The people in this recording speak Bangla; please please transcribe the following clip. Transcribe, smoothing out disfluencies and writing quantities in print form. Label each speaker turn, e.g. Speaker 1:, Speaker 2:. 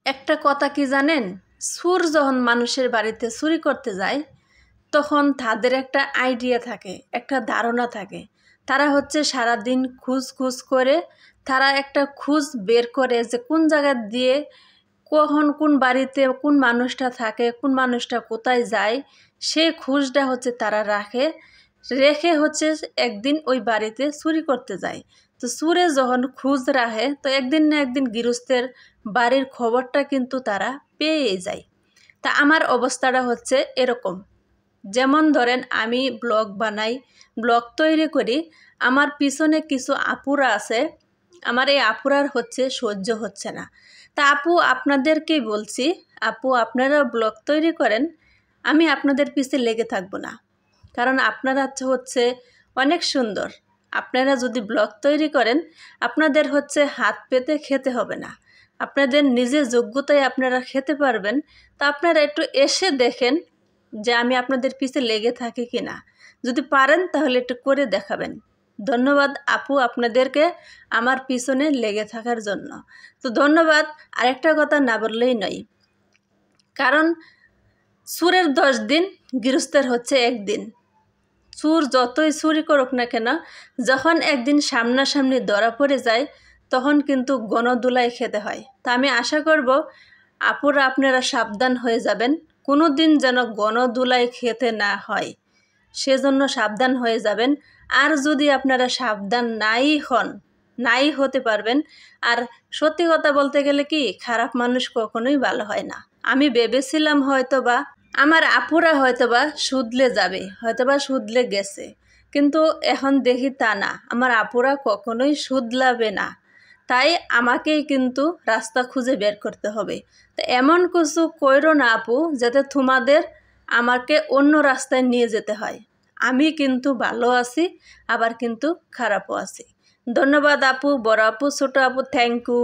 Speaker 1: একটা কথা কি জানেন, চোর যখন মানুষের বাড়িতে চুরি করতে যায় তখন তাদের একটা আইডিয়া থাকে, একটা ধারণা থাকে। তারা হচ্ছে সারাদিন খুঁজ করে তারা একটা খুঁজ বের করে যে কোন জায়গা দিয়ে কখন কোন বাড়িতে কোন মানুষটা থাকে, কোন মানুষটা কোথায় যায়, সেই খুঁজটা হচ্ছে তারা রেখে হচ্ছে একদিন ওই বাড়িতে চুরি করতে যায়। তো চুরে যখন খুঁজ রাখে তো একদিন না একদিন গৃহস্থের বাড়ির খবরটা কিন্তু তারা পেয়ে যায়। তা আমার অবস্থাটা হচ্ছে এরকম। যেমন ধরেন আমি ব্লগ বানাই, ব্লগ তৈরি করি, আমার পিছনে কিছু আপুরা আছে, আমার এই আপুরার হচ্ছে সহ্য হচ্ছে না। তা আপু আপনাদেরকেই বলছি, আপু আপনারা ব্লগ তৈরি করেন, আমি আপনাদের পিছে লেগে থাকবো না, কারণ আপনারা হচ্ছে অনেক সুন্দর। আপনারা যদি ব্লগ তৈরি করেন আপনাদের হচ্ছে হাত পেতে খেতে হবে না, আপনাদের নিজের যোগ্যতায় আপনারা খেতে পারবেন। তা আপনারা একটু এসে দেখেন যে আমি আপনাদের পিছে লেগে থাকি কি না। যদি পারেন তাহলে একটু করে দেখাবেন। ধন্যবাদ আপু আপনাদেরকে আমার পিছনে লেগে থাকার জন্য। তো ধন্যবাদ। আরেকটা কথা না বললেই নয়, কারণ চোরের 10 দিন, গৃহস্থের হচ্ছে একদিন। চোর যতই চুরি করুক না কেন, যখন একদিন সামনাসামনি ধরা পড়ে যায় তখন কিন্তু গণধোলাই খেতে হয়। তা আমি আশা করব আপুরা আপনারা সাবধান হয়ে যাবেন, কোনো দিন যেন গণধোলাই খেতে না হয়, সেজন্য সাবধান হয়ে যাবেন। আর যদি আপনারা সাবধান নাই হতে পারবেন, আর সত্যি কথা বলতে গেলে কি, খারাপ মানুষ কখনোই ভালো হয় না। আমি ভেবেছিলাম হয়তোবা আমার আপুরা হয়তোবা শুধলে যাবে, হয়তোবা শুধলে গেছে, কিন্তু এখন দেখি তা না, আমার আপুরা কখনোই শুধলাবে না। তাই আমাকেই কিন্তু রাস্তা খুঁজে বের করতে হবে। তো এমন কিছু কইরো না আপু যাতে তোমাদের আমাকে অন্য রাস্তায় নিয়ে যেতে হয়। আমি কিন্তু ভালো আছি, আবার কিন্তু খারাপও আছি। ধন্যবাদ আপু, বড় আপু, ছোট আপু, থ্যাংক ইউ।